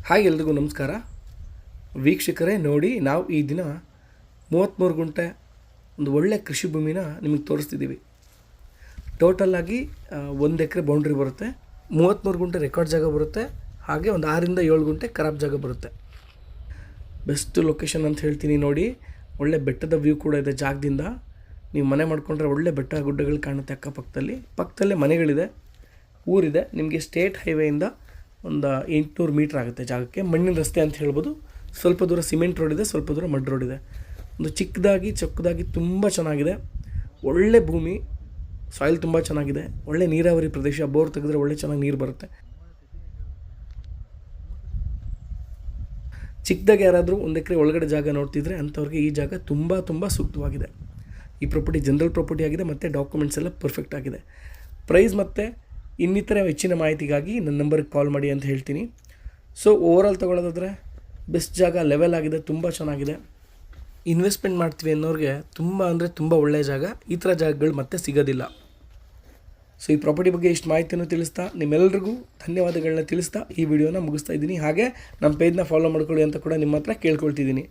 Hi ಎಲ್ರಿಗೂ ನಮಸ್ಕಾರ ವೀಕ್ಷಕರೇ. ನೋಡಿ, ನಾವು ಈ ದಿನ 33 ಗುಂಟೆ ಒಂದು ಒಳ್ಳೆ ಕೃಷಿ ಭೂಮಿನ ನಿಮಗೆ ತೋರಿಸ್ತಿದ್ದೀವಿ. ಟೋಟಲಾಗಿ 1 ಎಕರೆ ಬೌಂಡ್ರಿ ಬರುತ್ತೆ, 33 ಗುಂಟೆ ರೆಕಾರ್ಡ್ ಜಾಗ ಬರುತ್ತೆ, ಹಾಗೆ ಒಂದು 6ರಿಂದ 7 ಗುಂಟೆ ಖರಾಬ್ ಜಾಗ ಬರುತ್ತೆ. ಬೆಸ್ಟ್ ಲೊಕೇಶನ್ ಅಂತ ಹೇಳ್ತೀನಿ. ನೋಡಿ, ಒಳ್ಳೆ ಬೆಟ್ಟದ ವ್ಯೂ ಕೂಡ ಇದೆ ಜಾಗದಿಂದ. ನೀವು ಮನೆ ಮಾಡಿಕೊಂಡ್ರೆ ಒಳ್ಳೆ ಬೆಟ್ಟ ಗುಡ್ಡಗಳು ಕಾಣುತ್ತೆ. ಪಕ್ಕದಲ್ಲೇ ಮನೆಗಳಿದೆ, ಊರಿದೆ. ನಿಮಗೆ ಸ್ಟೇಟ್ ಹೈವೇಯಿಂದ ಒಂದು 800 ಮೀಟ್ರ್ ಆಗುತ್ತೆ ಜಾಗಕ್ಕೆ. ಮಣ್ಣಿನ ರಸ್ತೆ ಅಂತ ಹೇಳ್ಬೋದು. ಸ್ವಲ್ಪ ದೂರ ಸಿಮೆಂಟ್ ರೋಡ್ ಇದೆ, ಸ್ವಲ್ಪ ದೂರ ಮಡ್ ರೋಡ್ ಇದೆ. ಒಂದು ಚೊಕ್ಕದಾಗಿ ತುಂಬ ಚೆನ್ನಾಗಿದೆ. ಒಳ್ಳೆ ಭೂಮಿ, ಸಾಯಿಲ್ ತುಂಬ ಚೆನ್ನಾಗಿದೆ. ಒಳ್ಳೆ ನೀರಾವರಿ ಪ್ರದೇಶ, ಬೋರ್ ತೆಗೆದ್ರೆ ಒಳ್ಳೆ ಚೆನ್ನಾಗಿ ನೀರು ಬರುತ್ತೆ. ಚಿಕ್ಕದಾಗಿ ಯಾರಾದರೂ 1 ಎಕರೆ ಒಳಗಡೆ ಜಾಗ ನೋಡ್ತಿದ್ರೆ ಅಂಥವ್ರಿಗೆ ಈ ಜಾಗ ತುಂಬ ಸೂಕ್ತವಾಗಿದೆ. ಈ ಪ್ರಾಪರ್ಟಿ ಜನರಲ್ ಪ್ರಾಪರ್ಟಿ ಆಗಿದೆ ಮತ್ತು ಡಾಕ್ಯುಮೆಂಟ್ಸ್ ಎಲ್ಲ ಪರ್ಫೆಕ್ಟ್ ಆಗಿದೆ. ಪ್ರೈಸ್ ಮತ್ತು ಇನ್ನಿತರ ಹೆಚ್ಚಿನ ಮಾಹಿತಿಗಾಗಿ ನನ್ನ ನಂಬರ್ಗೆ ಕಾಲ್ ಮಾಡಿ ಅಂತ ಹೇಳ್ತೀನಿ. ಸೊ ಓವರಾಲ್ ತೊಗೊಳ್ಳೋದಾದರೆ ಬೆಸ್ಟ್ ಜಾಗ, ಲೆವೆಲ್ ಆಗಿದೆ, ತುಂಬ ಚೆನ್ನಾಗಿದೆ. ಇನ್ವೆಸ್ಟ್ಮೆಂಟ್ ಮಾಡ್ತೀವಿ ಅನ್ನೋರಿಗೆ ತುಂಬ ಒಳ್ಳೆಯ ಜಾಗ. ಈ ಥರ ಜಾಗಗಳು ಮತ್ತೆ ಸಿಗೋದಿಲ್ಲ. ಸೊ ಈ ಪ್ರಾಪರ್ಟಿ ಬಗ್ಗೆ ಇಷ್ಟು ಮಾಹಿತಿಯನ್ನು ತಿಳಿಸ್ತಾ ನಿಮ್ಮೆಲ್ಲರಿಗೂ ಧನ್ಯವಾದಗಳನ್ನ ತಿಳಿಸ್ತಾ ಈ ವಿಡಿಯೋನ ಮುಗಿಸ್ತಾ ಇದ್ದೀನಿ. ಹಾಗೆ ನಮ್ಮ ಪೇಜ್ನ ಫಾಲೋ ಮಾಡ್ಕೊಳ್ಳಿ ಅಂತ ಕೂಡ ನಿಮ್ಮ ಹತ್ರ ಕೇಳ್ಕೊಳ್ತಿದ್ದೀನಿ.